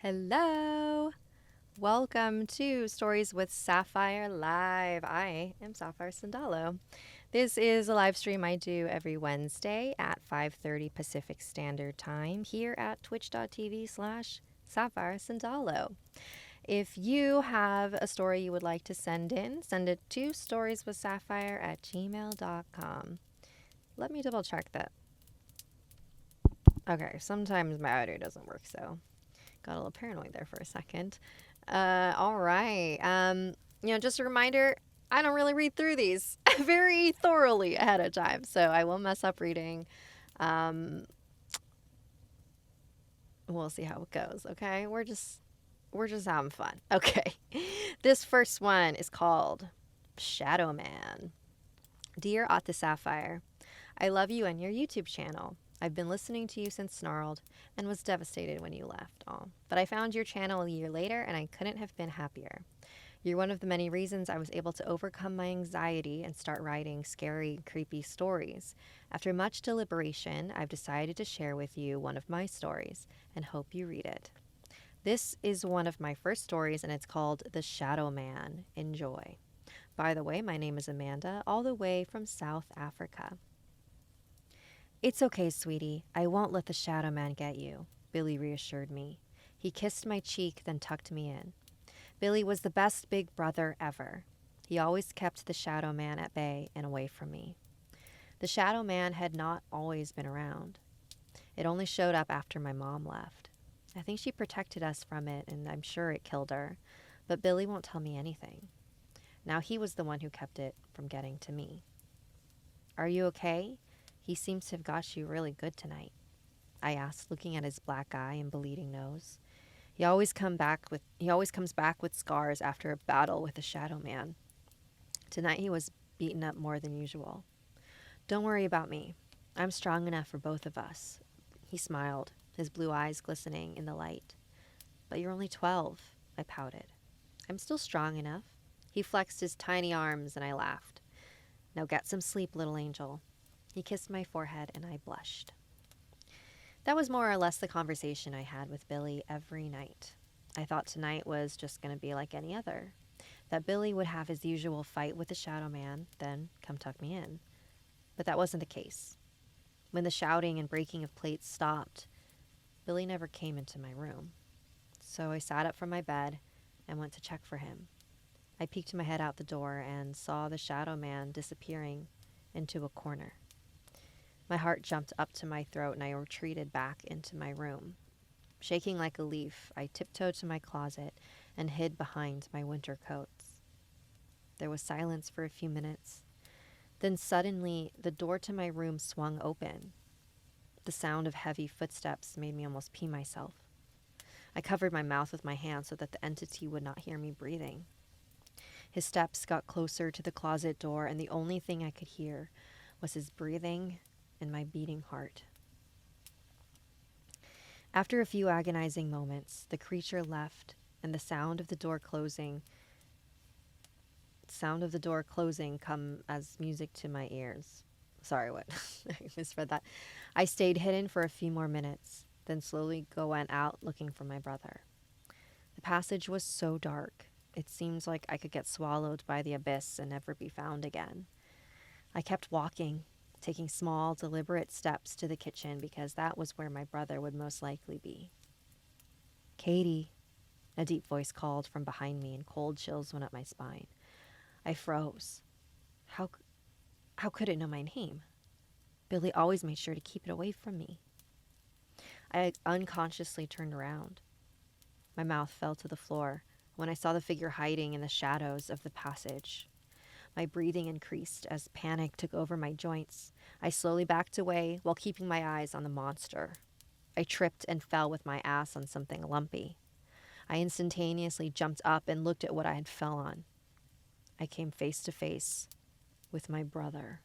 Hello. Welcome to Stories with Sapphire Live. I am Sapphire Sandalo. This is a live stream I do every Wednesday at 5:30 Pacific Standard Time here at twitch.tv/Sapphire Sandalo. If you have a story you would like to send in, send it to storieswithsapphire@gmail.com. Let me double check that. Okay, sometimes my audio doesn't work, so got a little paranoid there for a second. All right. Just a reminder, I don't really read through these very thoroughly ahead of time, so I will mess up reading. We'll see how it goes, okay? We're just having fun. Okay. This first one is called Shadow Man. Dear Author Sapphire, I love you and your YouTube channel. I've been listening to you since Snarled and was devastated when you left. But I found your channel a year later and I couldn't have been happier. You're one of the many reasons I was able to overcome my anxiety and start writing scary, creepy stories. After much deliberation, I've decided to share with you one of my stories and hope you read it. This is one of my first stories and it's called The Shadow Man. Enjoy. By the way, my name is Amanda, all the way from South Africa. It's okay, sweetie. I won't let the Shadow Man get you, Billy reassured me. He kissed my cheek, then tucked me in. Billy was the best big brother ever. He always kept the Shadow Man at bay and away from me. The Shadow Man had not always been around. It only showed up after my mom left. I think she protected us from it, and I'm sure it killed her. But Billy won't tell me anything. Now he was the one who kept it from getting to me. Are you okay? He seems to have got you really good tonight, I asked, looking at his black eye and bleeding nose. He always comes back with scars after a battle with the Shadow Man. Tonight he was beaten up more than usual. Don't worry about me. I'm strong enough for both of us. He smiled, his blue eyes glistening in the light. But you're only 12, I pouted. I'm still strong enough. He flexed his tiny arms and I laughed. Now get some sleep, little angel. He kissed my forehead and I blushed. That was more or less the conversation I had with Billy every night. I thought tonight was just going to be like any other. That Billy would have his usual fight with the Shadow Man, then come tuck me in. But that wasn't the case. When the shouting and breaking of plates stopped, Billy never came into my room. So I sat up from my bed and went to check for him. I peeked my head out the door and saw the Shadow Man disappearing into a corner. My heart jumped up to my throat and I retreated back into my room. Shaking like a leaf, I tiptoed to my closet and hid behind my winter coats. There was silence for a few minutes. Then suddenly, the door to my room swung open. The sound of heavy footsteps made me almost pee myself. I covered my mouth with my hand so that the entity would not hear me breathing. His steps got closer to the closet door, and the only thing I could hear was his breathing and my beating heart. After a few agonizing moments, the creature left, and the sound of the door closing come as music to my ears. Sorry, what? I misread that. I stayed hidden for a few more minutes, then slowly went out looking for my brother. The passage was so dark, it seemed like I could get swallowed by the abyss and never be found again. I kept walking, taking small, deliberate steps to the kitchen because that was where my brother would most likely be. Katie, a deep voice called from behind me and cold chills went up my spine. I froze. How could it know my name? Billy always made sure to keep it away from me. I unconsciously turned around. My mouth fell to the floor when I saw the figure hiding in the shadows of the passage. My breathing increased as panic took over my joints. I slowly backed away while keeping my eyes on the monster. I tripped and fell with my ass on something lumpy. I instantaneously jumped up and looked at what I had fell on. I came face to face with my brother.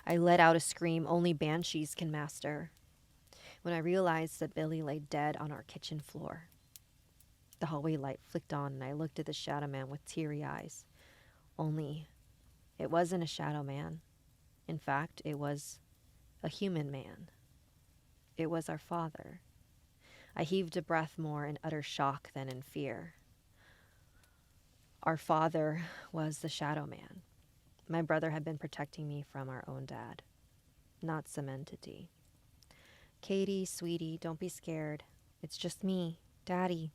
I let out a scream only banshees can master when I realized that Billy lay dead on our kitchen floor. The hallway light flicked on and I looked at the Shadow Man with teary eyes. Only it wasn't a Shadow Man. In fact, it was a human man. It was our father. I heaved a breath more in utter shock than in fear. Our father was the Shadow Man. My brother had been protecting me from our own dad, not some entity. Katie, sweetie, don't be scared. It's just me, Daddy.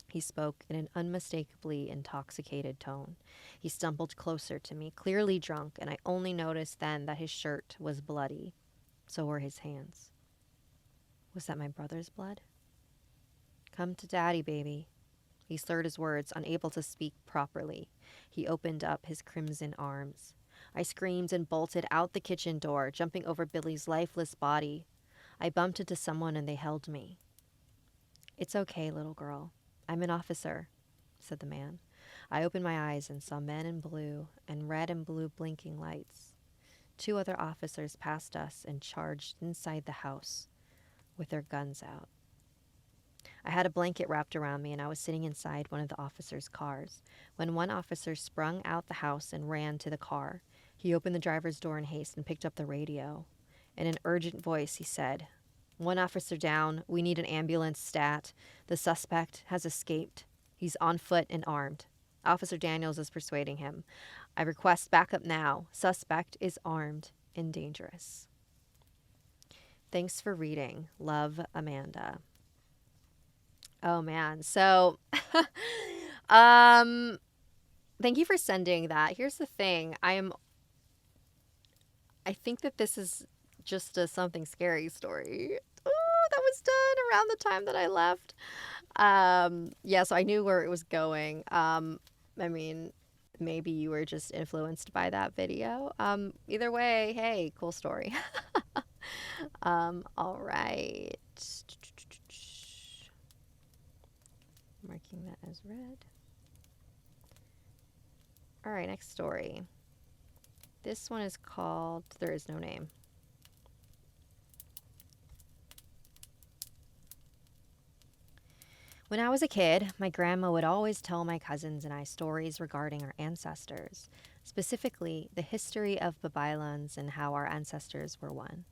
He spoke in an unmistakably intoxicated tone. He stumbled closer to me, clearly drunk, and I only noticed then that his shirt was bloody. So were his hands. Was that my brother's blood? Come to Daddy, baby. He slurred his words, unable to speak properly. He opened up his crimson arms. I screamed and bolted out the kitchen door, jumping over Billy's lifeless body. I bumped into someone and they held me. It's okay, little girl. I'm an officer, said the man. I opened my eyes and saw men in blue and red and blue blinking lights. 2 other officers passed us and charged inside the house with their guns out. I had a blanket wrapped around me and I was sitting inside one of the officers' cars when one officer sprung out the house and ran to the car. He opened the driver's door in haste and picked up the radio. In an urgent voice, he said, "1 officer down. We need an ambulance stat. The suspect has escaped. He's on foot and armed." Officer Daniels is persuading him. "I request backup now. Suspect is armed and dangerous." Thanks for reading. Love, Amanda. Oh, man. So, thank you for sending that. Here's the thing. I think that this is just a something scary story. Oh, that was done around the time that I left. Yeah, so I knew where it was going. I mean, maybe you were just influenced by that video. Either way, hey, cool story. All right. Marking that as red. All right, next story. This one is called There Is No Name. When I was a kid, my grandma would always tell my cousins and I stories regarding our ancestors, specifically the history of Babaylons and how our ancestors were one.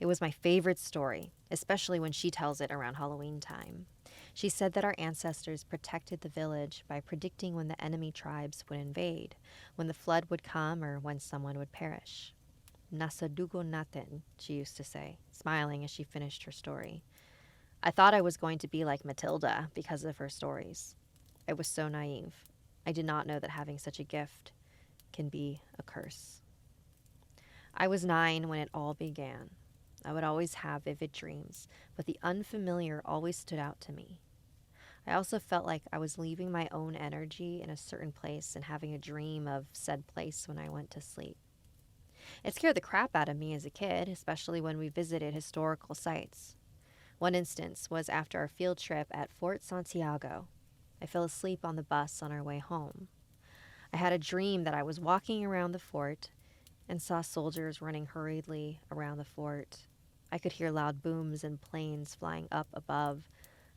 It was my favorite story, especially when she tells it around Halloween time. She said that our ancestors protected the village by predicting when the enemy tribes would invade, when the flood would come, or when someone would perish. Nasadugo natin, she used to say, smiling as she finished her story. I thought I was going to be like Matilda because of her stories. I was so naive. I did not know that having such a gift can be a curse. I was 9 when it all began. I would always have vivid dreams, but the unfamiliar always stood out to me. I also felt like I was leaving my own energy in a certain place and having a dream of said place when I went to sleep. It scared the crap out of me as a kid, especially when we visited historical sites. One instance was after our field trip at Fort Santiago. I fell asleep on the bus on our way home. I had a dream that I was walking around the fort and saw soldiers running hurriedly around the fort. I could hear loud booms and planes flying up above.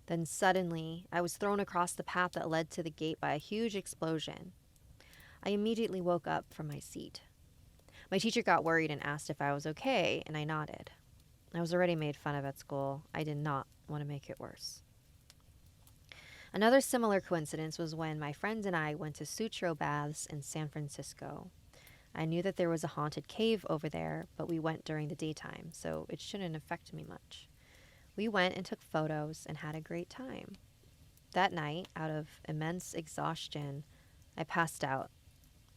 Then suddenly, I was thrown across the path that led to the gate by a huge explosion. I immediately woke up from my seat. My teacher got worried and asked if I was okay, and I nodded. I was already made fun of at school. I did not want to make it worse. Another similar coincidence was when my friends and I went to Sutro Baths in San Francisco. I knew that there was a haunted cave over there, but we went during the daytime, so it shouldn't affect me much. We went and took photos and had a great time. That night, out of immense exhaustion, I passed out.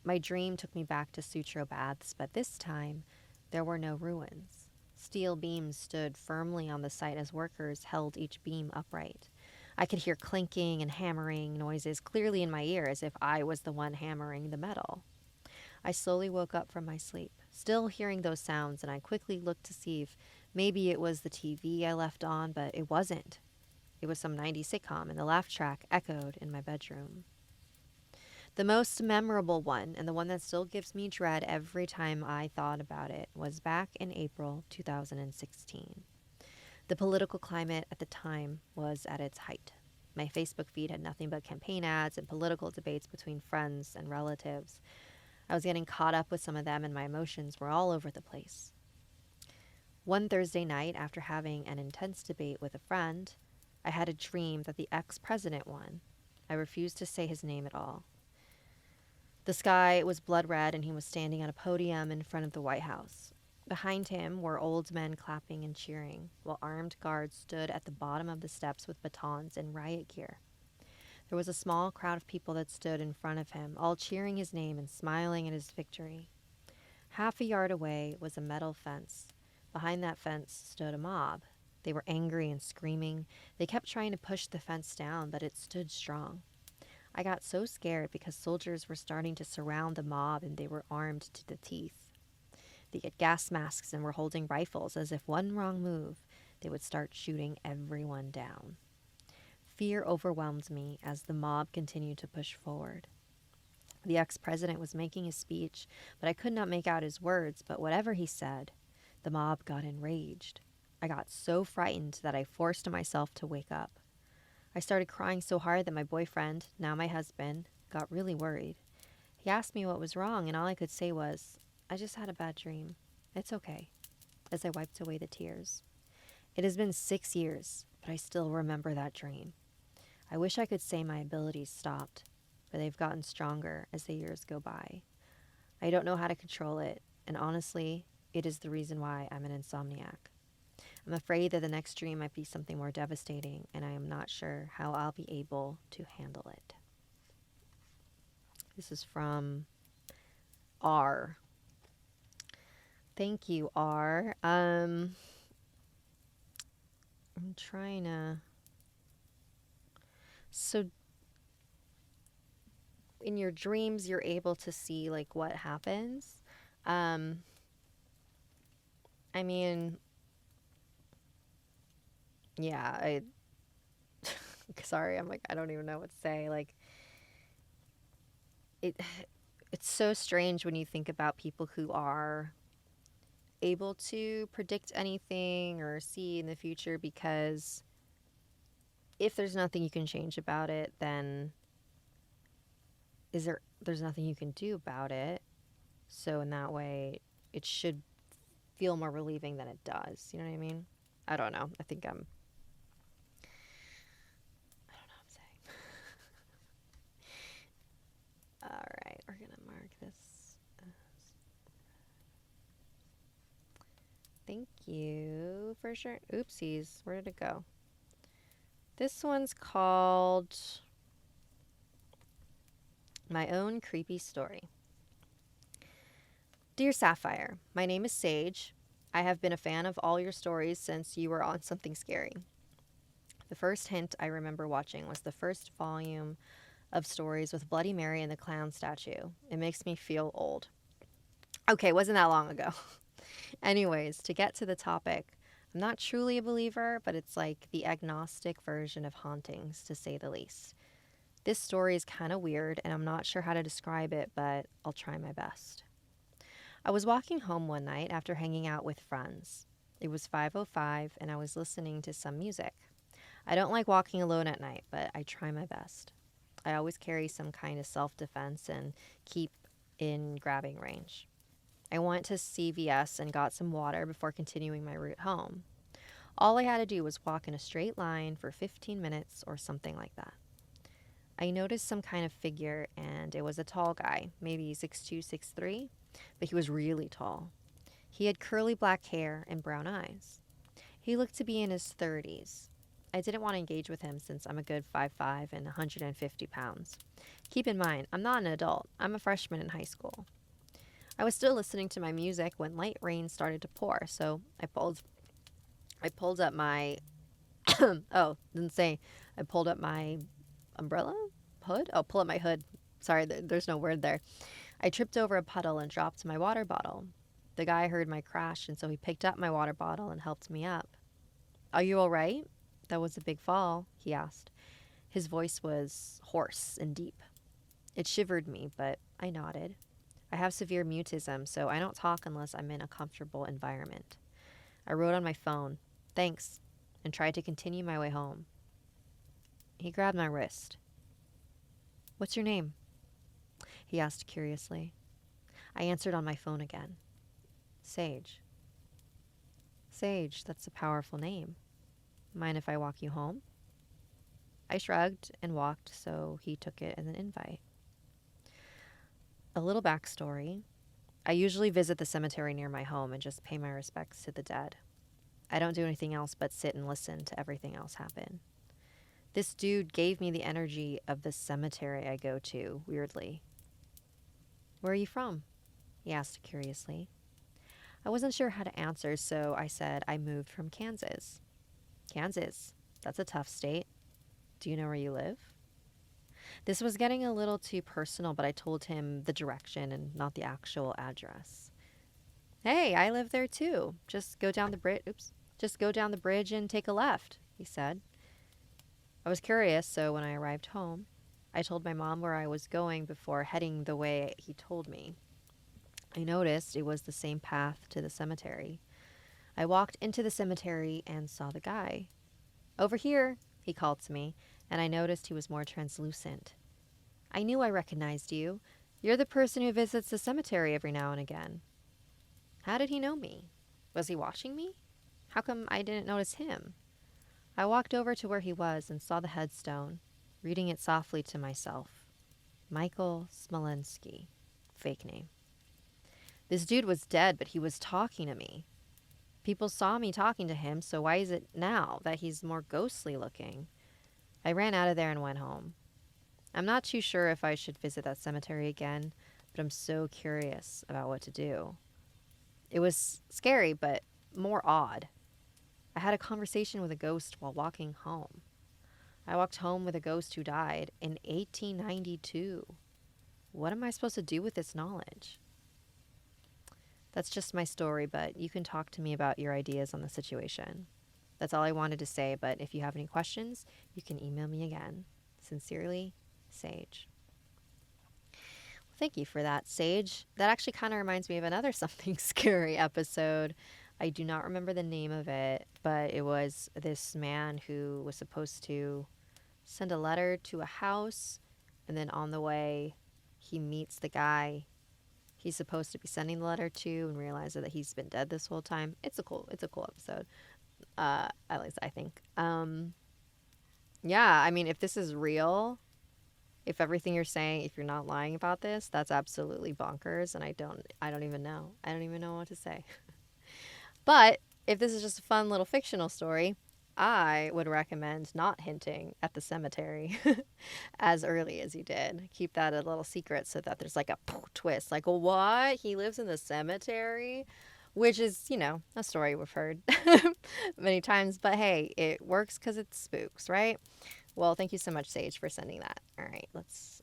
My dream took me back to Sutro Baths, but this time, there were no ruins. Steel beams stood firmly on the site as workers held each beam upright. I could hear clinking and hammering noises clearly in my ear as if I was the one hammering the metal. I slowly woke up from my sleep, still hearing those sounds, and I quickly looked to see if maybe it was the TV I left on, but it wasn't. It was some 90s sitcom, and the laugh track echoed in my bedroom. The most memorable one, and the one that still gives me dread every time I thought about it, was back in April 2016. The political climate at the time was at its height. My Facebook feed had nothing but campaign ads and political debates between friends and relatives. I was getting caught up with some of them, and my emotions were all over the place. One Thursday night, after having an intense debate with a friend, I had a dream that the ex-president won. I refused to say his name at all. The sky was blood red, and he was standing on a podium in front of the White House. Behind him were old men clapping and cheering, while armed guards stood at the bottom of the steps with batons and riot gear. There was a small crowd of people that stood in front of him, all cheering his name and smiling at his victory. Half a yard away was a metal fence. Behind that fence stood a mob. They were angry and screaming. They kept trying to push the fence down, but it stood strong. I got so scared because soldiers were starting to surround the mob and they were armed to the teeth. They had gas masks and were holding rifles as if one wrong move, they would start shooting everyone down. Fear overwhelmed me as the mob continued to push forward. The ex-president was making his speech, but I could not make out his words, but whatever he said, the mob got enraged. I got so frightened that I forced myself to wake up. I started crying so hard that my boyfriend, now my husband, got really worried. He asked me what was wrong, and all I could say was, "I just had a bad dream. It's okay," as I wiped away the tears. It has been 6 years, but I still remember that dream. I wish I could say my abilities stopped, but they've gotten stronger as the years go by. I don't know how to control it, and honestly, it is the reason why I'm an insomniac. I'm afraid that the next dream might be something more devastating, and I am not sure how I'll be able to handle it. This is from R. Thank you, R. I'm trying to... So, in your dreams, you're able to see, like, what happens. I mean... Yeah, sorry, I'm like, I don't even know what to say. Like, it's so strange when you think about people who are able to predict anything or see in the future, because if there's nothing you can change about it, then there's nothing you can do about it. So in that way, it should feel more relieving than it does. You know what I mean? I don't know. I don't know what I'm saying. All right, we're going to mark this as... Thank you for sure. Oopsies. Where did it go? This one's called My Own Creepy Story. Dear Sapphire, my name is Sage. I have been a fan of all your stories since you were on Something Scary. The first hint I remember watching was the first volume of stories with Bloody Mary and the clown statue. It makes me feel old. Okay, wasn't that long ago. Anyways, to get to the topic, I'm not truly a believer, but it's like the agnostic version of hauntings, to say the least. This story is kind of weird, and I'm not sure how to describe it, but I'll try my best. I was walking home one night after hanging out with friends. It was 5:05, and I was listening to some music. I don't like walking alone at night, but I try my best. I always carry some kind of self-defense and keep in grabbing range. I went to CVS and got some water before continuing my route home. All I had to do was walk in a straight line for 15 minutes or something like that. I noticed some kind of figure, and it was a tall guy, maybe 6'2", 6'3", but he was really tall. He had curly black hair and brown eyes. He looked to be in his 30s. I didn't want to engage with him since I'm a good 5'5" and 150 pounds. Keep in mind, I'm not an adult. I'm a freshman in high school. I was still listening to my music when light rain started to pour, so I pulled up my I pulled up my umbrella? Hood? Oh, pull up my hood. Sorry, there's no word there. I tripped over a puddle and dropped my water bottle. The guy heard my crash, and so he picked up my water bottle and helped me up. "Are you all right? That was a big fall," he asked. His voice was hoarse and deep. It shivered me, but I nodded. I have severe mutism, so I don't talk unless I'm in a comfortable environment. I wrote on my phone, "Thanks," and tried to continue my way home. He grabbed my wrist. "What's your name?" he asked curiously. I answered on my phone again. "Sage." "Sage, that's a powerful name. Mind if I walk you home?" I shrugged and walked, so he took it as an invite. A little backstory. I usually visit the cemetery near my home and just pay my respects to the dead. I don't do anything else but sit and listen to everything else happen. This dude gave me the energy of the cemetery I go to, weirdly. Where are you from? He asked curiously. I wasn't sure how to answer, so I said I moved from Kansas. Kansas? That's a tough state. Do you know where you live? This was getting a little too personal, but I told him the direction and not the actual address. Hey, I live there too. Just go down the bridge. Just go down the bridge and take a left, he said. I was curious, so when I arrived home, I told my mom where I was going before heading the way he told me. I noticed it was the same path to the cemetery. I walked into the cemetery and saw the guy. Over here, he called to me, and I noticed he was more translucent. I knew I recognized you. You're the person who visits the cemetery every now and again. How did he know me? Was he watching me? How come I didn't notice him? I walked over to where he was and saw the headstone, reading it softly to myself. Michael Smolensky. Fake name. This dude was dead, but he was talking to me. People saw me talking to him, so why is it now that he's more ghostly looking? I ran out of there and went home. I'm not too sure if I should visit that cemetery again, but I'm so curious about what to do. It was scary, but more odd. I had a conversation with a ghost while walking home. I walked home with a ghost who died in 1892. What am I supposed to do with this knowledge? That's just my story, but you can talk to me about your ideas on the situation. That's all I wanted to say, but if you have any questions, you can email me again. Sincerely, Sage. Thank you for that, Sage. That actually kind of reminds me of another Something Scary episode. I do not remember the name of it, but it was this man who was supposed to send a letter to a house, and then on the way, he meets the guy he's supposed to be sending the letter to and realizes that he's been dead this whole time. It's a cool episode. At least I think. Yeah, I mean, if this is real, if everything you're saying, if you're not lying about this, that's absolutely bonkers, and I don't even know. I don't even know what to say. But if this is just a fun little fictional story, I would recommend not hinting at the cemetery as early as you did. Keep that a little secret so that there's like a twist. Like, what? He lives in the cemetery? Which is, a story we've heard many times. But hey, it works because it's spooks, right? Well, thank you so much, Sage, for sending that. All right, let's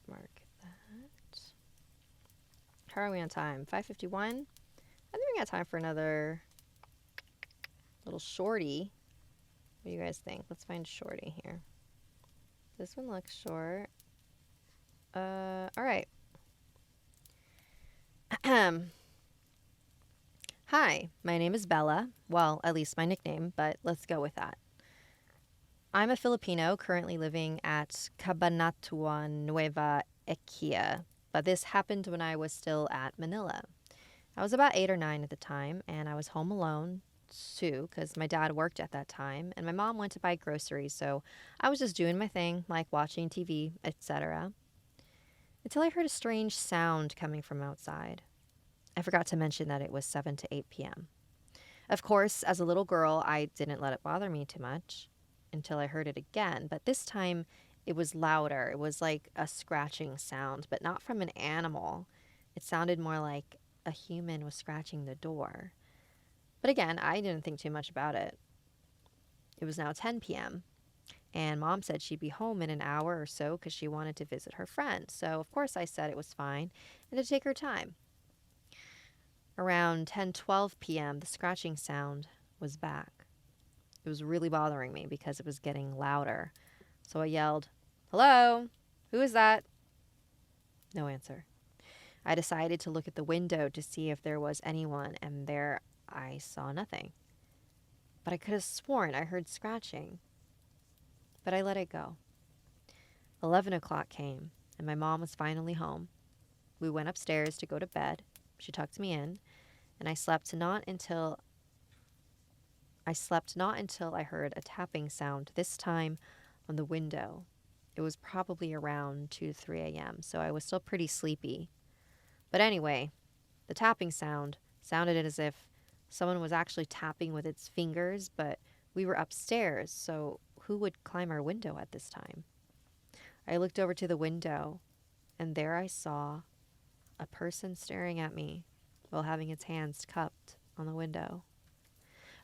mark that. How are we on time? 5:51? I think we got time for another little shorty. What do you guys think? Let's find shorty here. This one looks short. All right. Hi, my name is Bella. Well, at least my nickname, but let's go with that. I'm a Filipino currently living at Cabanatuan Nueva Ecija, but this happened when I was still at Manila. I was about 8 or 9 at the time, and I was home alone too because my dad worked at that time, and my mom went to buy groceries, so I was just doing my thing, like watching TV, etc. Until I heard a strange sound coming from outside. I forgot to mention that it was 7 to 8 p.m. Of course, as a little girl, I didn't let it bother me too much until I heard it again, but this time it was louder. It was like a scratching sound, but not from an animal. It sounded more like a human was scratching the door. But again, I didn't think too much about it. It was now 10 p.m., and Mom said she'd be home in an hour or so because she wanted to visit her friend. So, of course, I said it was fine and to take her time. Around 10:12 p.m., the scratching sound was back. It was really bothering me because it was getting louder. So I yelled, "Hello? Who is that?" No answer. I decided to look at the window to see if there was anyone, and there I saw nothing. But I could have sworn I heard scratching. But I let it go. 11 o'clock came, and my mom was finally home. We went upstairs to go to bed. She tucked me in, and I slept not until I heard a tapping sound, this time on the window. It was probably around 2 to 3 a.m., so I was still pretty sleepy. But anyway, the tapping sound sounded as if someone was actually tapping with its fingers, but we were upstairs, so who would climb our window at this time? I looked over to the window, and there I saw a person staring at me while having its hands cupped on the window.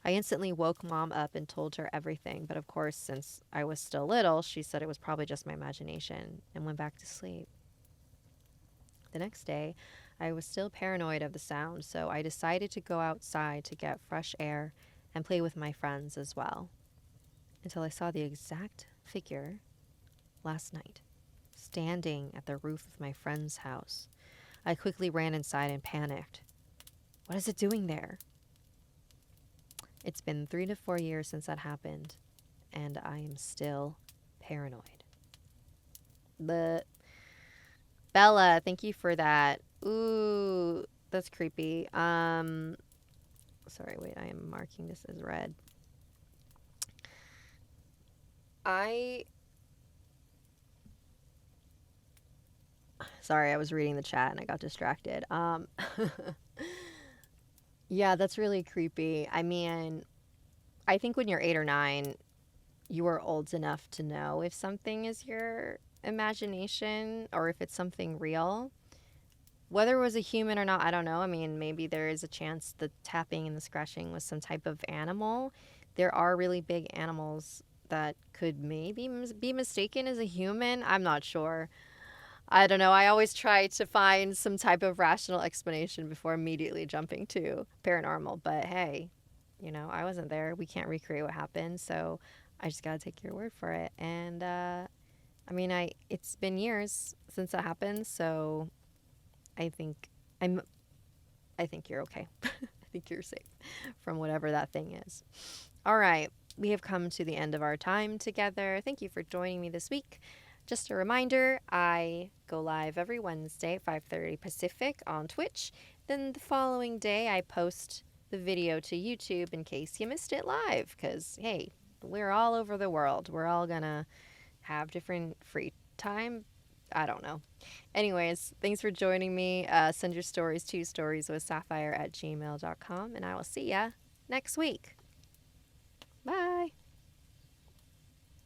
I instantly woke Mom up and told her everything, but of course, since I was still little, she said it was probably just my imagination and went back to sleep. The next day, I was still paranoid of the sound, so I decided to go outside to get fresh air and play with my friends as well, until I saw the exact figure last night, standing at the roof of my friend's house. I quickly ran inside and panicked. What is it doing there? It's been 3 to 4 years since that happened, and I am still paranoid. But Bella, thank you for that. Ooh, that's creepy. Sorry, wait, I am marking this as red. Sorry, I was reading the chat and I got distracted. Yeah, that's really creepy. I mean, I think when you're 8 or 9, you are old enough to know if something is your imagination or if it's something real. Whether it was a human or not, I don't know. I mean, maybe there is a chance the tapping and the scratching was some type of animal. There are really big animals that could maybe be mistaken as a human. I'm not sure. I don't know. I always try to find some type of rational explanation before immediately jumping to paranormal. But hey, I wasn't there. We can't recreate what happened. So I just got to take your word for it. And I mean, it's been years since that happened. So I think I think you're okay. I think you're safe from whatever that thing is. All right. We have come to the end of our time together. Thank you for joining me this week. Just a reminder, I go live every Wednesday at 5:30 Pacific on Twitch. Then the following day, I post the video to YouTube in case you missed it live. Because, hey, we're all over the world. We're all going to have different free time. I don't know. Anyways, thanks for joining me. Send your stories to StoriesWithSapphire@gmail.com. And I will see ya next week. Bye.